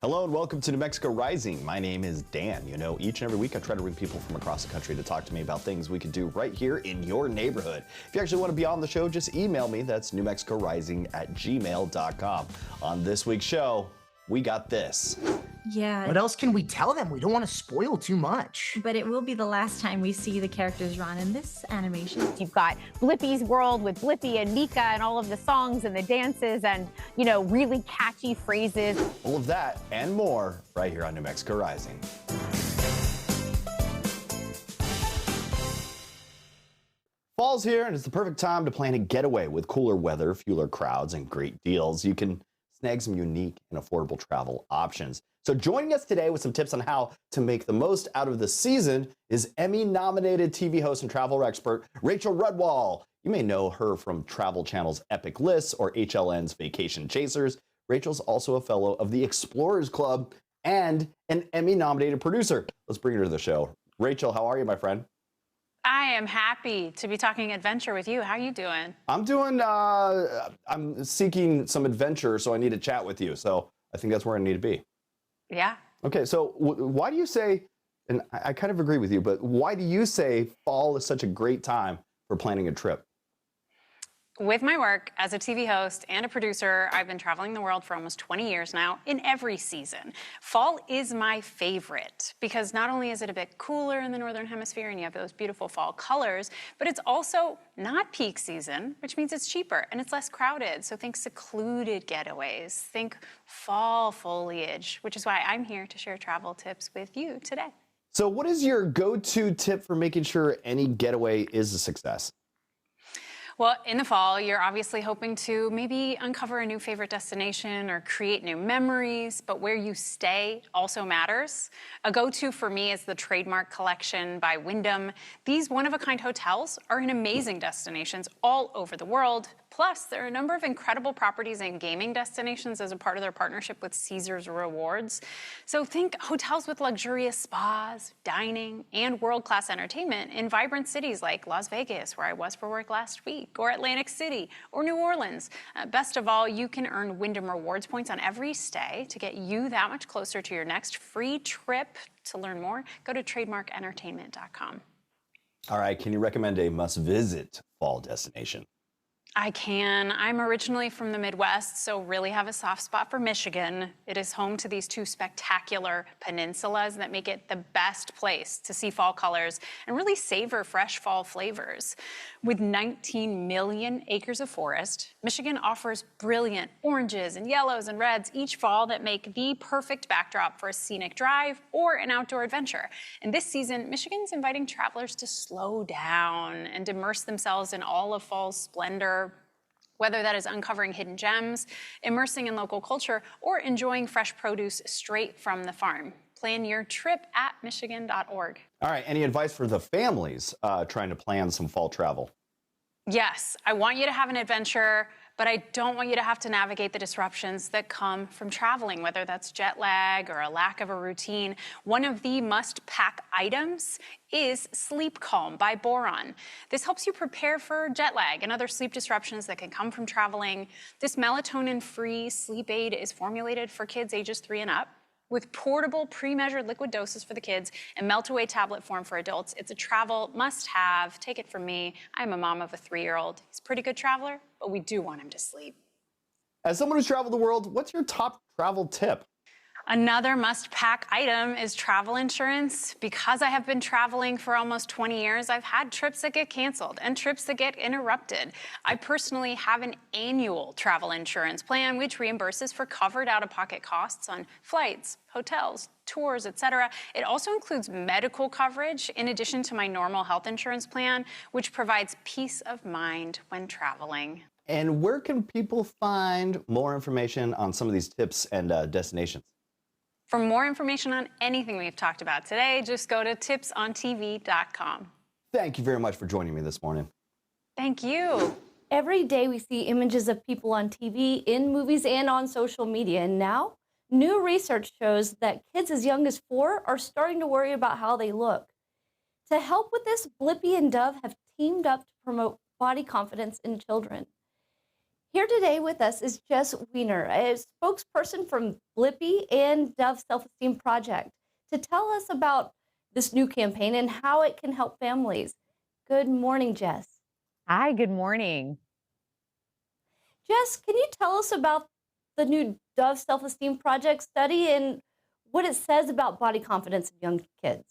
Hello and welcome to New Mexico Rising. My name is Dan. You know, each and every week I try to bring people from across the country to talk to me about things we could do right here in your neighborhood. If you actually want to be on the show, just email me. That's newmexicorising@gmail.com. On this week's show, we got this. Yeah. What else can we tell them? We don't want to spoil too much. But it will be the last time we see the characters Ron in this animation. You've got Blippi's World with Blippi and Nika and all of the songs and the dances and, you know, really catchy phrases. All of that and more right here on New Mexico Rising. Fall's here and it's the perfect time to plan a getaway with cooler weather, fewer crowds, and great deals. You can snag some unique and affordable travel options. So joining us today with some tips on how to make the most out of the season is Emmy-nominated TV host and travel expert Rachel Rudwall. You may know her from Travel Channel's Epic Lists or HLN's Vacation Chasers. Rachel's also a fellow of the Explorers Club and an Emmy-nominated producer. Let's bring her to the show. Rachel, how are you, my friend? I am happy to be talking adventure with you. How are you doing? I'm doing, I'm seeking some adventure, so I need to chat with you. So I think that's where I need to be. Yeah. Okay, so why do you say, and I kind of agree with you, but why do you say fall is such a great time for planning a trip? With my work as a TV host and a producer, I've been traveling the world for almost 20 years now in every season. Fall is my favorite because not only is it a bit cooler in the Northern Hemisphere and you have those beautiful fall colors, but it's also not peak season, which means it's cheaper and it's less crowded. So think secluded getaways, think fall foliage, which is why I'm here to share travel tips with you today. So what is your go-to tip for making sure any getaway is a success? Well, in the fall, you're obviously hoping to maybe uncover a new favorite destination or create new memories, but where you stay also matters. A go-to for me is the Trademark Collection by Wyndham. These one-of-a-kind hotels are in amazing destinations all over the world. Plus, there are a number of incredible properties and gaming destinations as a part of their partnership with Caesars Rewards. So think hotels with luxurious spas, dining, and world-class entertainment in vibrant cities like Las Vegas, where I was for work last week, or Atlantic City, or New Orleans. Best of all, you can earn Wyndham Rewards points on every stay to get you that much closer to your next free trip. To learn more, go to trademarkentertainment.com. All right, can you recommend a must-visit fall destination? I can. I'm originally from the Midwest, so really have a soft spot for Michigan. It is home to these two spectacular peninsulas that make it the best place to see fall colors and really savor fresh fall flavors. With 19 million acres of forest, Michigan offers brilliant oranges and yellows and reds each fall that make the perfect backdrop for a scenic drive or an outdoor adventure. And this season, Michigan's inviting travelers to slow down and immerse themselves in all of fall's splendor, whether that is uncovering hidden gems, immersing in local culture, or enjoying fresh produce straight from the farm. Plan your trip at michigan.org. All right, any advice for the families trying to plan some fall travel? Yes, I want you to have an adventure, but I don't want you to have to navigate the disruptions that come from traveling, whether that's jet lag or a lack of a routine. One of the must-pack items is Sleep Calm by Boron. This helps you prepare for jet lag and other sleep disruptions that can come from traveling. This melatonin-free sleep aid is formulated for kids ages 3 and up, with portable, pre-measured liquid doses for the kids and melt-away tablet form for adults. It's a travel must-have. Take it from me. I'm a mom of a 3-year-old. He's a pretty good traveler, but we do want him to sleep. As someone who's traveled the world, what's your top travel tip? Another must-pack item is travel insurance. Because I have been traveling for almost 20 years, I've had trips that get canceled and trips that get interrupted. I personally have an annual travel insurance plan, which reimburses for covered out-of-pocket costs on flights, hotels, tours, etc. It also includes medical coverage in addition to my normal health insurance plan, which provides peace of mind when traveling. And where can people find more information on some of these tips and destinations? For more information on anything we've talked about today, just go to tipsontv.com. Thank you very much for joining me this morning. Thank you. Every day we see images of people on TV, in movies, and on social media. And now, new research shows that kids as young as 4 are starting to worry about how they look. To help with this, Blippi and Dove have teamed up to promote body confidence in children. Here today with us is Jess Weiner, a spokesperson from Blippi and Dove Self-Esteem Project, to tell us about this new campaign and how it can help families. Good morning, Jess. Hi, good morning. Jess, can you tell us about the new Dove Self-Esteem Project study and what it says about body confidence in young kids?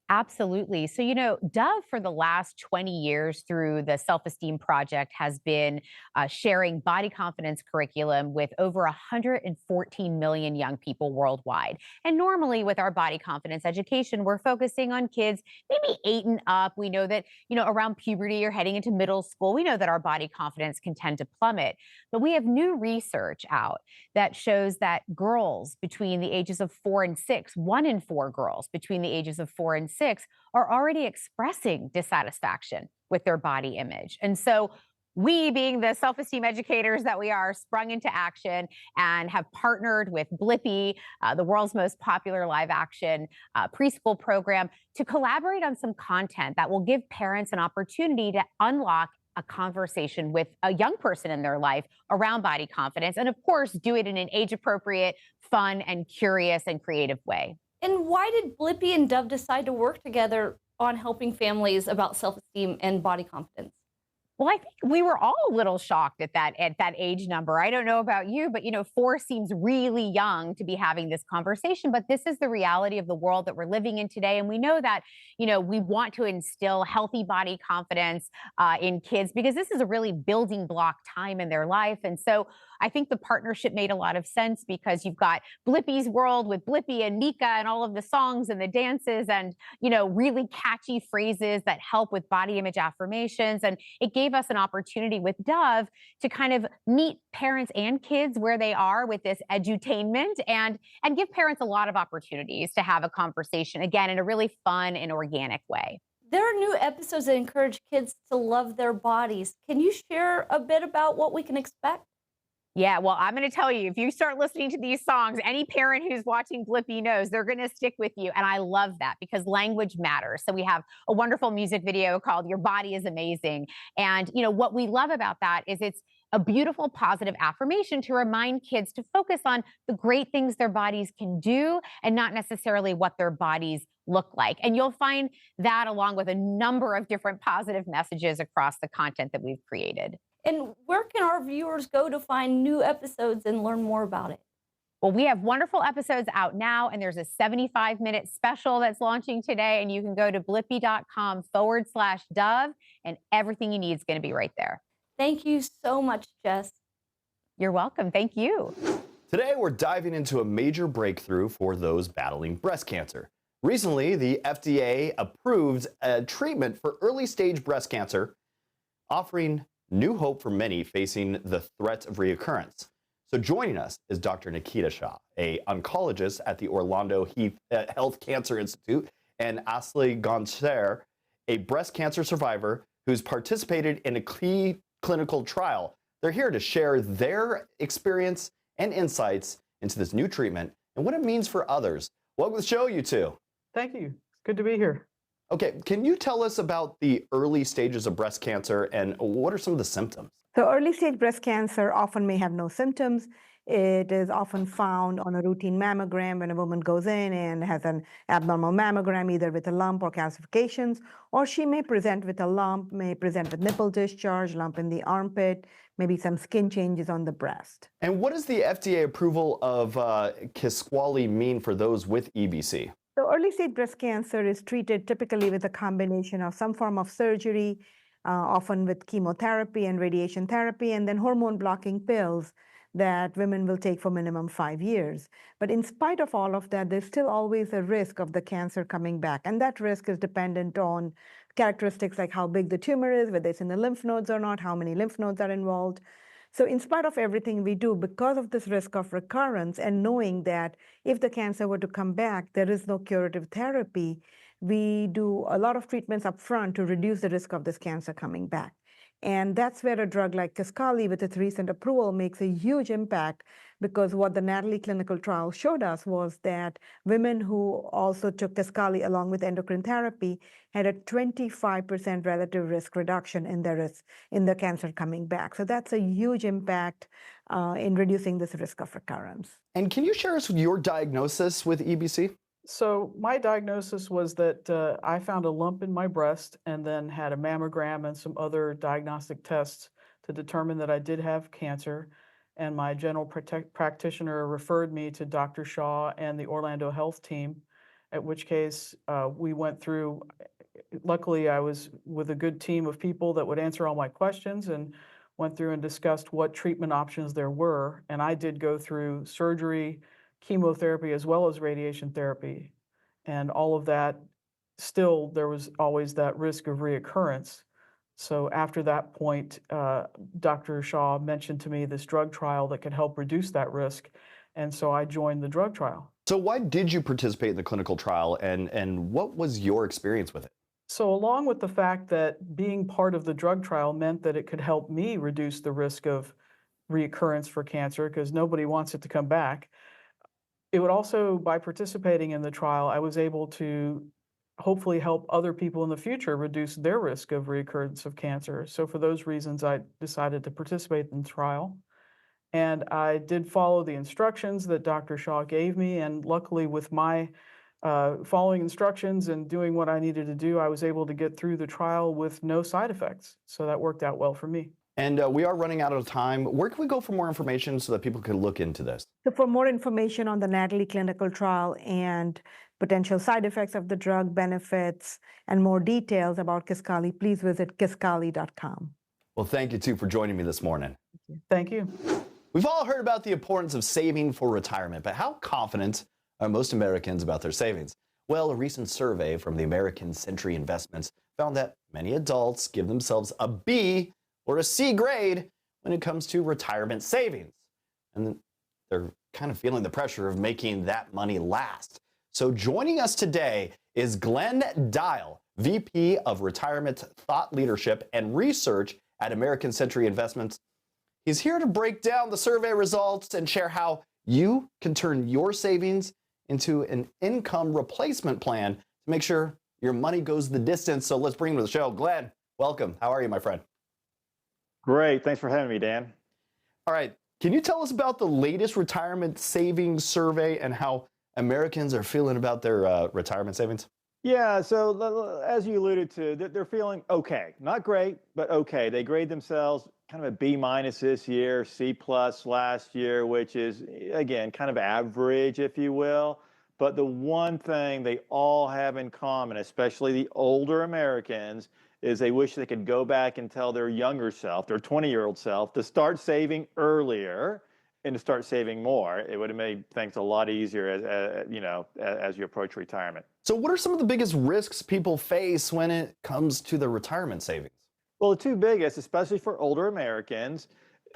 Absolutely. So, Dove for the last 20 years through the Self-Esteem Project has been sharing body confidence curriculum with over 114 million young people worldwide. And normally with our body confidence education, we're focusing on kids maybe 8 and up. We know that, around puberty or heading into middle school, we know that our body confidence can tend to plummet. But we have new research out that shows that girls between the ages of 4 and 6, 1 in 4 girls between the ages of 4 and 6 are already expressing dissatisfaction with their body image. And so we, being the self-esteem educators that we are, sprung into action and have partnered with Blippi, the world's most popular live action preschool program, to collaborate on some content that will give parents an opportunity to unlock a conversation with a young person in their life around body confidence. And of course, do it in an age-appropriate, fun, and curious and creative way. And why did Blippi and Dove decide to work together on helping families about self-esteem and body confidence? Well, I think we were all a little shocked at that age number. I don't know about you, but 4 seems really young to be having this conversation. But this is the reality of the world that we're living in today, and we know that we want to instill healthy body confidence in kids because this is a really building block time in their life. And so I think the partnership made a lot of sense because you've got Blippi's world with Blippi and Nika and all of the songs and the dances and, really catchy phrases that help with body image affirmations. And it gave us an opportunity with Dove to kind of meet parents and kids where they are with this edutainment and give parents a lot of opportunities to have a conversation, again, in a really fun and organic way. There are new episodes that encourage kids to love their bodies. Can you share a bit about what we can expect? Yeah, well, I'm going to tell you, if you start listening to these songs, any parent who's watching Blippi knows they're going to stick with you. And I love that because language matters. So we have a wonderful music video called Your Body is Amazing. And, what we love about that is it's a beautiful, positive affirmation to remind kids to focus on the great things their bodies can do and not necessarily what their bodies look like. And you'll find that along with a number of different positive messages across the content that we've created. And where can our viewers go to find new episodes and learn more about it? Well, we have wonderful episodes out now, and there's a 75-minute special that's launching today, and you can go to blippi.com/Dove, and everything you need is going to be right there. Thank you so much, Jess. You're welcome. Thank you. Today, we're diving into a major breakthrough for those battling breast cancer. Recently, the FDA approved a treatment for early-stage breast cancer, offering new hope for many facing the threat of reoccurrence. So joining us is Dr. Nikita Shah, an oncologist at the Orlando Health Cancer Institute, and Asli Goncer, a breast cancer survivor who's participated in a key clinical trial. They're here to share their experience and insights into this new treatment and what it means for others. Welcome to the show, you two. Thank you. It's good to be here. Okay, can you tell us about the early stages of breast cancer and what are some of the symptoms? So early stage breast cancer often may have no symptoms. It is often found on a routine mammogram when a woman goes in and has an abnormal mammogram, either with a lump or calcifications, or she may present with a lump, may present with nipple discharge, lump in the armpit, maybe some skin changes on the breast. And what does the FDA approval of Kisqali mean for those with EBC? So early stage breast cancer is treated typically with a combination of some form of surgery, often with chemotherapy and radiation therapy, and then hormone blocking pills that women will take for minimum 5 years. But in spite of all of that, there's still always a risk of the cancer coming back. And that risk is dependent on characteristics like how big the tumor is, whether it's in the lymph nodes or not, how many lymph nodes are involved. So in spite of everything we do, because of this risk of recurrence and knowing that if the cancer were to come back, there is no curative therapy, we do a lot of treatments up front to reduce the risk of this cancer coming back. And that's where a drug like Kisqali, with its recent approval, makes a huge impact, because what the Natalie clinical trial showed us was that women who also took Kisqali along with endocrine therapy had a 25% relative risk reduction in their cancer coming back. So that's a huge impact in reducing this risk of recurrence. And can you share us with your diagnosis with EBC? So my diagnosis was that I found a lump in my breast and then had a mammogram and some other diagnostic tests to determine that I did have cancer. And my general practitioner referred me to Dr. Shah and the Orlando Health team, at which case we went through. Luckily, I was with a good team of people that would answer all my questions, and went through and discussed what treatment options there were. And I did go through surgery, chemotherapy, as well as radiation therapy. And all of that, still, there was always that risk of reoccurrence. So after that point, Dr. Shah mentioned to me this drug trial that could help reduce that risk. And so I joined the drug trial. So why did you participate in the clinical trial, and what was your experience with it? So along with the fact that being part of the drug trial meant that it could help me reduce the risk of reoccurrence for cancer, because nobody wants it to come back, it would also, by participating in the trial, I was able to hopefully help other people in the future reduce their risk of reoccurrence of cancer. So for those reasons, I decided to participate in the trial. And I did follow the instructions that Dr. Shah gave me. And luckily, with my following instructions and doing what I needed to do, I was able to get through the trial with no side effects. So that worked out well for me. And we are running out of time. Where can we go for more information so that people can look into this? So for more information on the Natalie clinical trial and potential side effects of the drug, benefits, and more details about Kisqali, please visit Kisqali.com. Well, thank you, too, for joining me this morning. Thank you. We've all heard about the importance of saving for retirement, but how confident are most Americans about their savings? Well, a recent survey from the American Century Investments found that many adults give themselves a B or a C grade when it comes to retirement savings. And they're kind of feeling the pressure of making that money last. So joining us today is Glen Dial, VP of Retirement Thought Leadership and Research at American Century Investments. He's here to break down the survey results and share how you can turn your savings into an income replacement plan to make sure your money goes the distance. So let's bring him to the show. Glen, welcome. How are you, my friend? Great. Thanks for having me, Dan. All right. Can you tell us about the latest retirement savings survey and how Americans are feeling about their retirement savings? Yeah, so as you alluded to, they're feeling okay. Not great, but okay. They grade themselves kind of a B- this year, C+ last year, which is, again, kind of average, if you will. But the one thing they all have in common, especially the older Americans, is they wish they could go back and tell their younger self, their 20-year-old self, to start saving earlier and to start saving more. It would have made things a lot easier as you approach retirement. So what are some of the biggest risks people face when it comes to their retirement savings? Well, the two biggest, especially for older Americans,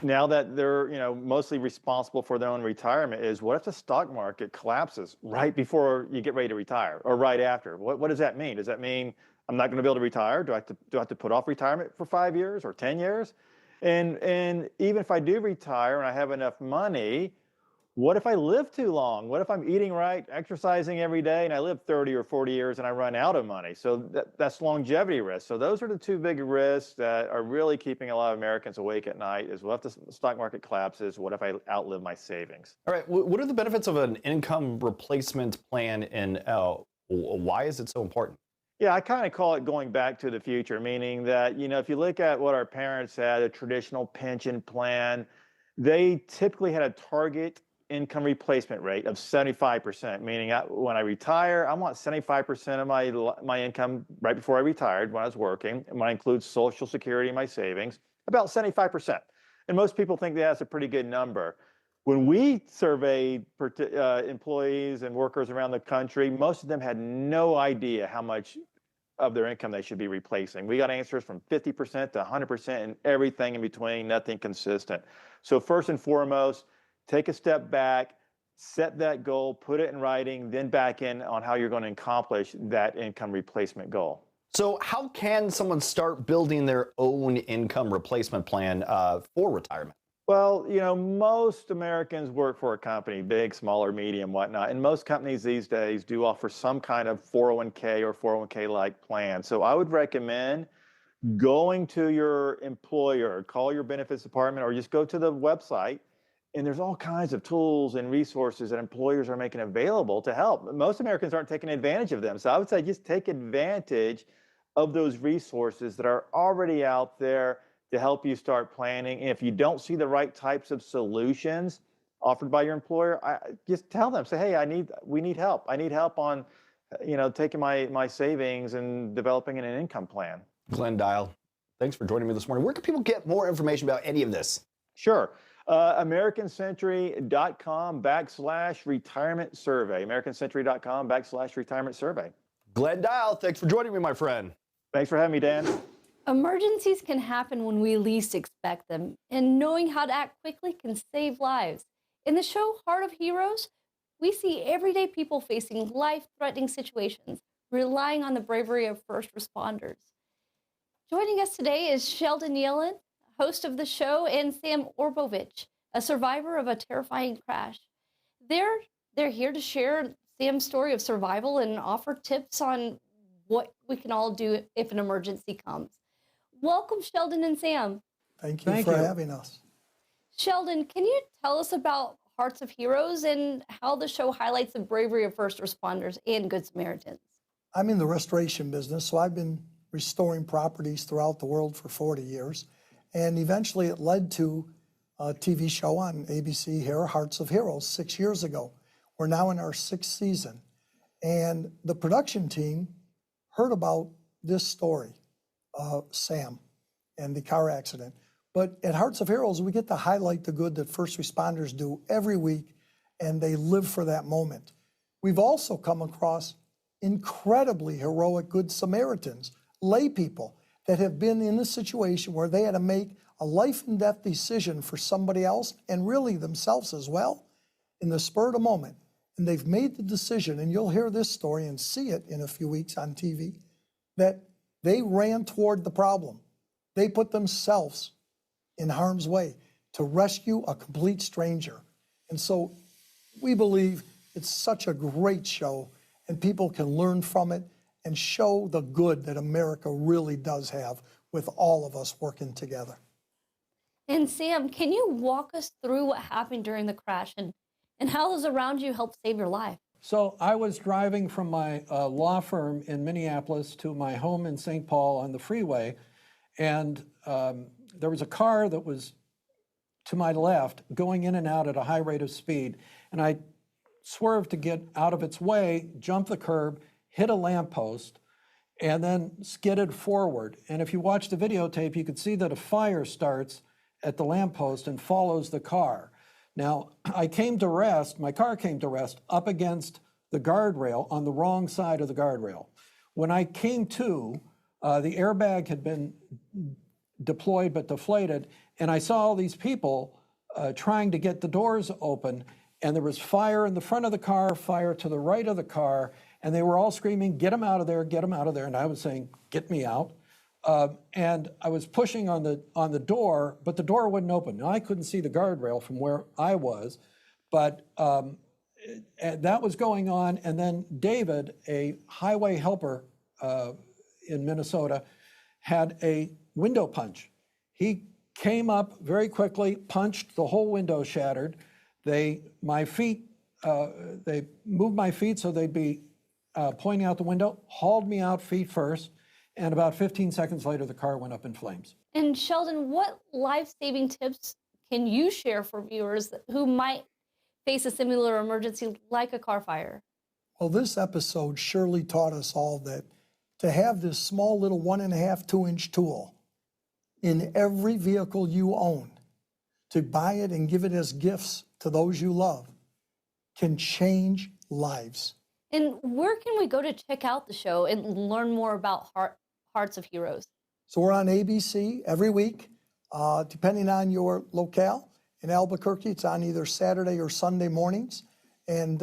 now that they're mostly responsible for their own retirement, is what if the stock market collapses right before you get ready to retire or right after? What does that mean? Does that mean I'm not going to be able to retire? Do I have to put off retirement for 5 years or 10 years? And even if I do retire and I have enough money, what if I live too long? What if I'm eating right, exercising every day, and I live 30 or 40 years and I run out of money? So that's longevity risk. So those are the two big risks that are really keeping a lot of Americans awake at night, is what if the stock market collapses? What if I outlive my savings? All right. What are the benefits of an income replacement plan, and why is it so important? Yeah, I kind of call it going back to the future, meaning that, if you look at what our parents had, a traditional pension plan, they typically had a target income replacement rate of 75%, meaning when I retire, I want 75% of my income right before I retired when I was working, and when I include Social Security in my savings, about 75%. And most people think that's a pretty good number. When we surveyed employees and workers around the country, most of them had no idea how much of their income they should be replacing. We got answers from 50% to 100% and everything in between, nothing consistent. So first and foremost, take a step back, set that goal, put it in writing, then back in on how you're going to accomplish that income replacement goal. So how can someone start building their own income replacement plan for retirement? Well, most Americans work for a company, big, small, or medium, whatnot. And most companies these days do offer some kind of 401k or 401k-like plan. So I would recommend going to your employer, call your benefits department, or just go to the website. And there's all kinds of tools and resources that employers are making available to help. Most Americans aren't taking advantage of them. So I would say just take advantage of those resources that are already out there to help you start planning. And if you don't see the right types of solutions offered by your employer, just tell them, say, hey, we need help. I need help on, taking my savings and developing an income plan. Glen Dial, thanks for joining me this morning. Where can people get more information about any of this? Sure. AmericanCentury.com/retirement survey. AmericanCentury.com/retirement survey. Glen Dial, thanks for joining me, my friend. Thanks for having me, Dan. Emergencies can happen when we least expect them, and knowing how to act quickly can save lives. In the show Heart of Heroes, we see everyday people facing life-threatening situations, relying on the bravery of first responders. Joining us today is Sheldon Yellen, host of the show, and Sam Orbovich, a survivor of a terrifying crash. They're here to share Sam's story of survival and offer tips on what we can all do if an emergency comes. Welcome, Sheldon and Sam. Thank you for having us. Sheldon, can you tell us about Hearts of Heroes and how the show highlights the bravery of first responders and Good Samaritans? I'm in the restoration business, so I've been restoring properties throughout the world for 40 years. And eventually it led to a TV show on ABC here, Hearts of Heroes, 6 years ago. We're now in our 6th season. And the production team heard about this story, Sam, and the car accident. But at Hearts of Heroes, we get to highlight the good that first responders do every week, and they live for that moment. We've also come across incredibly heroic Good Samaritans, lay people that have been in a situation where they had to make a life and death decision for somebody else and really themselves as well in the spur of the moment. And they've made the decision, and you'll hear this story and see it in a few weeks on TV, that they ran toward the problem. They put themselves in harm's way to rescue a complete stranger. And so we believe it's such a great show, and people can learn from it and show the good that America really does have with all of us working together. And Sam, can you walk us through what happened during the crash and how those around you helped save your life? So I was driving from my law firm in Minneapolis to my home in St. Paul on the freeway, and there was a car that was to my left going in and out at a high rate of speed, and I swerved to get out of its way, jumped the curb, hit a lamppost, and then skidded forward. And if you watch the videotape, you could see that a fire starts at the lamppost and follows the car. Now, I came to rest, my car came to rest up against the guardrail on the wrong side of the guardrail. When I came to, the airbag had been deployed but deflated, and I saw all these people trying to get the doors open, and there was fire in the front of the car, fire to the right of the car, and they were all screaming, "Get him out of there, get him out of there," and I was saying, "Get me out." And I was pushing on the door, but the door wouldn't open. Now, I couldn't see the guardrail from where I was, but that was going on. And then David, a highway helper in Minnesota, had a window punch. He came up very quickly, punched, the whole window shattered. They moved my feet so they'd be pointing out the window, hauled me out feet first, and about 15 seconds later, the car went up in flames. And Sheldon, what life-saving tips can you share for viewers who might face a similar emergency like a car fire? Well, this episode surely taught us all that to have this small little 1.5, 2-inch tool in every vehicle you own, to buy it and give it as gifts to those you love, can change lives. And where can we go to check out the show and learn more about Hearts of Heroes? So we're on ABC every week, depending on your locale. In Albuquerque, it's on either Saturday or Sunday mornings. And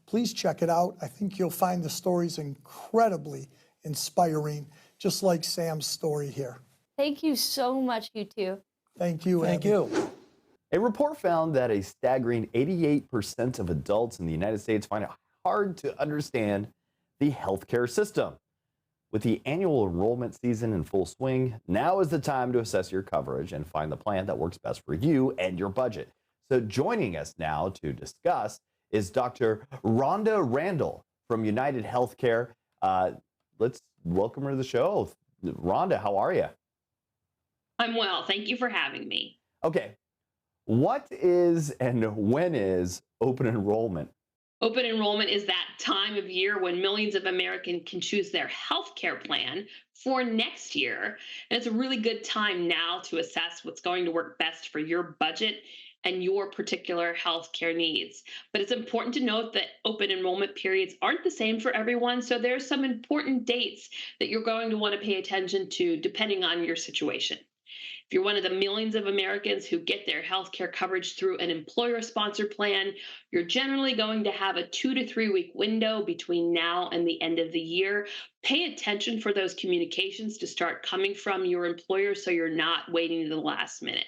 please check it out. I think you'll find the stories incredibly inspiring, just like Sam's story here. Thank you so much, you two. Thank you, Thank Abby. you. A report found that a staggering 88% of adults in the United States find it hard to understand the healthcare system. With the annual enrollment season in full swing, now is the time to assess your coverage and find the plan that works best for you and your budget. So joining us now to discuss is Dr. Rhonda Randall from United Healthcare. Let's welcome her to the show. Rhonda, how are you? I'm well. Thank you for having me. Okay. What is and when is open enrollment? Open enrollment is that time of year when millions of Americans can choose their health care plan for next year. And it's a really good time now to assess what's going to work best for your budget and your particular health care needs. But it's important to note that open enrollment periods aren't the same for everyone. So there's some important dates that you're going to want to pay attention to depending on your situation. If you're one of the millions of Americans who get their health care coverage through an employer-sponsored plan, you're generally going to have a 2 to 3 week window between now and the end of the year. Pay attention for those communications to start coming from your employer so you're not waiting to the last minute.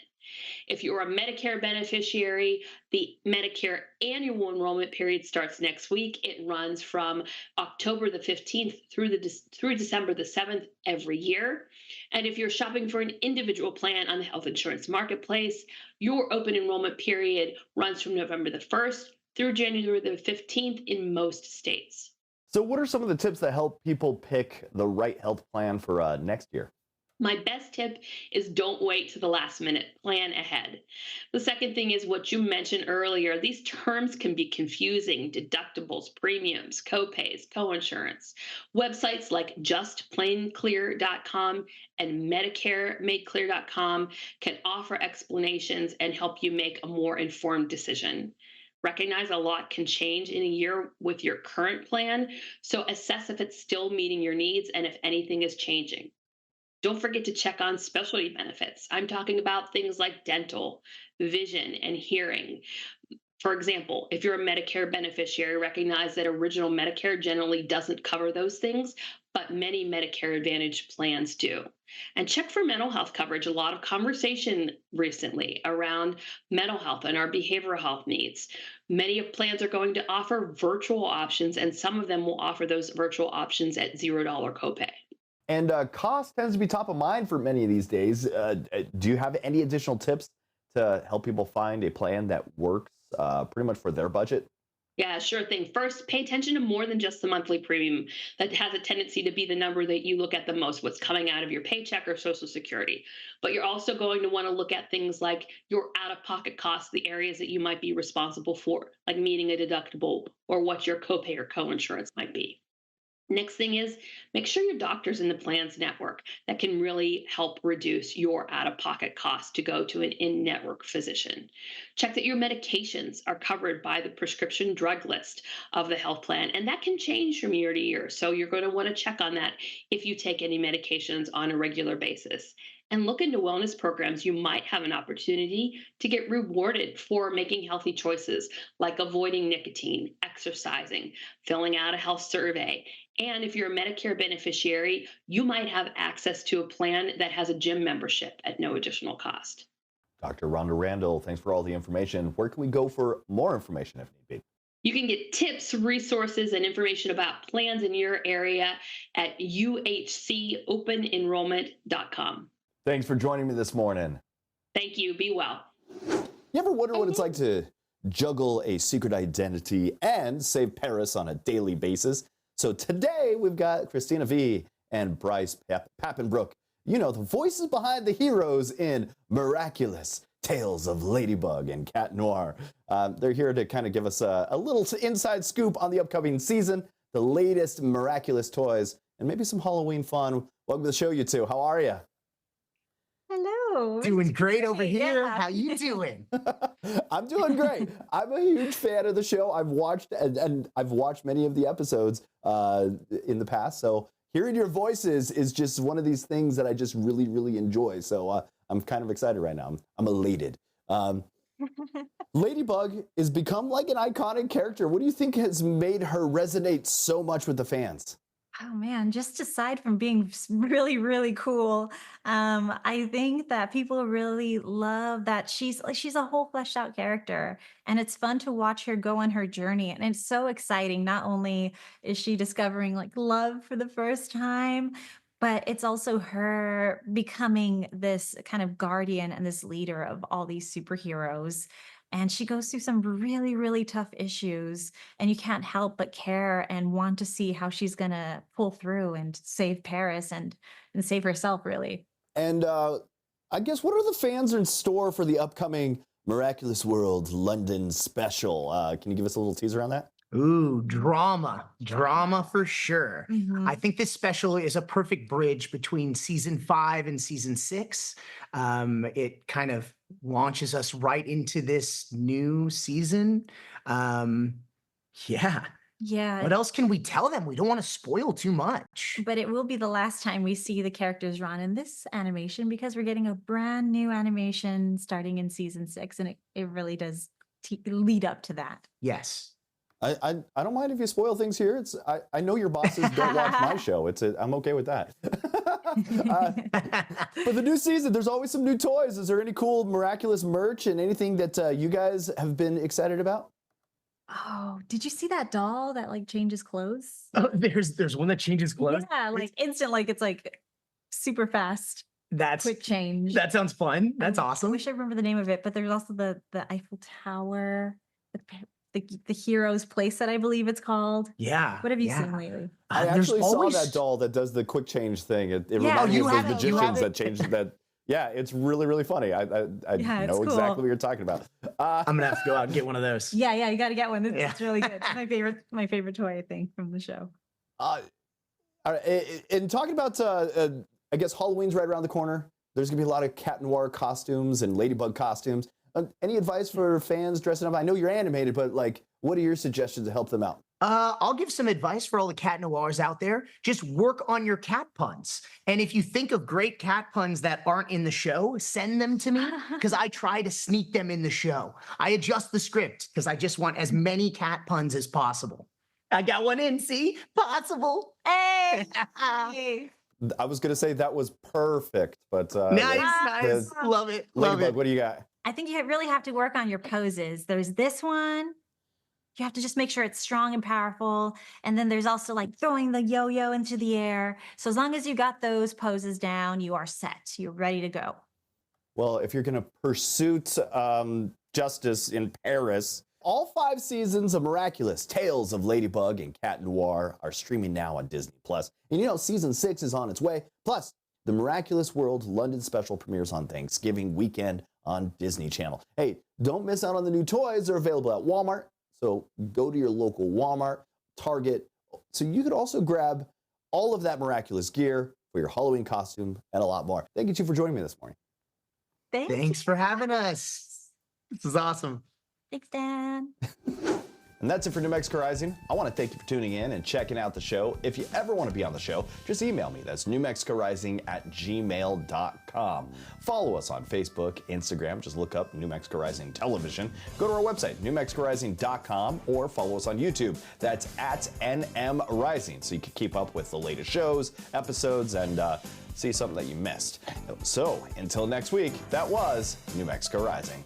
If you're a Medicare beneficiary, the Medicare annual enrollment period starts next week. It runs from October the 15th through December the 7th every year. And if you're shopping for an individual plan on the health insurance marketplace, your open enrollment period runs from November the 1st through January the 15th in most states. So what are some of the tips that help people pick the right health plan for next year? My best tip is don't wait to the last minute. Plan ahead. The second thing is what you mentioned earlier. These terms can be confusing: deductibles, premiums, copays, coinsurance. Websites like justplainclear.com and MedicareMadeClear.com can offer explanations and help you make a more informed decision. Recognize a lot can change in a year with your current plan, so assess if it's still meeting your needs and if anything is changing. Don't forget to check on specialty benefits. I'm talking about things like dental, vision, and hearing. For example, if you're a Medicare beneficiary, recognize that original Medicare generally doesn't cover those things, but many Medicare Advantage plans do. And check for mental health coverage. A lot of conversation recently around mental health and our behavioral health needs. Many plans are going to offer virtual options, and some of them will offer those virtual options at $0 copay. And cost tends to be top of mind for many of these days. Do you have any additional tips to help people find a plan that works pretty much for their budget? Yeah, sure thing. First, pay attention to more than just the monthly premium. That has a tendency to be the number that you look at the most, what's coming out of your paycheck or Social Security. But you're also going to want to look at things like your out-of-pocket costs, the areas that you might be responsible for, like meeting a deductible or what your copay or coinsurance might be. Next thing is make sure your doctor's in the plan's network. That can really help reduce your out-of-pocket costs to go to an in-network physician. Check that your medications are covered by the prescription drug list of the health plan, and that can change from year to year. So you're going to want to check on that if you take any medications on a regular basis. And look into wellness programs. You might have an opportunity to get rewarded for making healthy choices, like avoiding nicotine, exercising, filling out a health survey. And if you're a Medicare beneficiary, you might have access to a plan that has a gym membership at no additional cost. Dr. Rhonda Randall, thanks for all the information. Where can we go for more information if need be? You can get tips, resources, and information about plans in your area at uhcopenenrollment.com. Thanks for joining me this morning. Thank you. Be well. You ever wonder what it's like to juggle a secret identity and save Paris on a daily basis? So today we've got Christina V and Bryce Papenbrook. You know, the voices behind the heroes in Miraculous, Tales of Ladybug and Cat Noir. They're here to kind of give us a little inside scoop on the upcoming season, the latest Miraculous toys, and maybe some Halloween fun. Welcome to the show, you two. How are you? Hello. Doing great over here. Yeah. How you doing? I'm doing great. I'm a huge fan of the show. I've watched and I've watched many of the episodes in the past. So hearing your voices is just one of these things that I just really, really enjoy. So I'm kind of excited right now. I'm elated. Ladybug has become like an iconic character. What do you think has made her resonate so much with the fans? Oh man, just aside from being really, really cool, I think that people really love that she's a whole fleshed out character, and it's fun to watch her go on her journey. And it's so exciting. Not only is she discovering like love for the first time, but it's also her becoming this kind of guardian and this leader of all these superheroes. And she goes through some really, really tough issues, and you can't help but care and want to see how she's gonna pull through and save Paris and save herself, really. And I guess what are the fans in store for the upcoming Miraculous World London special? Can you give us a little teaser on that? Ooh, drama for sure. Mhm. I think this special is a perfect bridge between season 5 and season 6. It kind of launches us right into this new season. Yeah. Yeah, What else can we tell them? We don't want to spoil too much. but it will be the last time we see the characters Ron in this animation, because we're getting a brand new animation starting in season 6, and it really does lead up to that. Yes. I don't mind if you spoil things here. I know your bosses don't watch my show. I'm okay with that. For the new season, there's always some new toys. Is there any cool Miraculous merch and anything that you guys have been excited about? Oh, did you see that doll that like changes clothes? Oh, there's one that changes clothes. Yeah, like instant, like it's like super fast, That's quick change. that sounds fun. That's I awesome. wish I remember the name of it, but there's also the Eiffel Tower, the hero's playset, I believe it's called. Yeah. What have you yeah. seen lately? I There's actually saw always- that doll that does the quick change thing. It Yeah. reminds Oh, me you of have those it? You have magicians it? that change that. Yeah, it's really, really funny. I Yeah, it's know cool. exactly what you're talking about. I'm gonna have to go out and get one of those. Yeah, you got to get one. It's, Yeah. it's really good. It's my favorite toy, I think, from the show. All right, and talking about, I guess Halloween's right around the corner. There's gonna be a lot of Cat Noir costumes and Ladybug costumes. Any advice for fans dressing up? I know you're animated, but like, what are your suggestions to help them out? I'll give some advice for all the cat noirs out there. Just work on your cat puns. And if you think of great cat puns that aren't in the show, send them to me, because I try to sneak them in the show. I adjust the script because I just want as many cat puns as possible. I got one in, see? Possible. Hey! I was gonna say that was perfect, but Nice. Love it. Love Ladybug, it. what do you got? I think you really have to work on your poses. There's this one. You have to just make sure it's strong and powerful. And then there's also like throwing the yo-yo into the air. So as long as you got those poses down, you are set. You're ready to go. Well, if you're going to pursue justice in Paris, all 5 seasons of Miraculous, Tales of Ladybug and Cat Noir are streaming now on Disney+. And you know, season 6 is on its way. Plus, the Miraculous World London special premieres on Thanksgiving weekend on Disney Channel. Hey, don't miss out on the new toys. They're available at Walmart. So go to your local Walmart, Target. So you could also grab all of that Miraculous gear for your Halloween costume and a lot more. Thank you two for joining me this morning. Thanks for having us. This is awesome. Thanks, Dan. And that's it for New Mexico Rising. I want to thank you for tuning in and checking out the show. If you ever want to be on the show, just email me. That's newmexicorising@gmail.com. Follow us on Facebook, Instagram. Just look up New Mexico Rising Television. Go to our website, newmexicorising.com, or follow us on YouTube. That's @NM Rising, so you can keep up with the latest shows, episodes, and see something that you missed. So until next week, that was New Mexico Rising.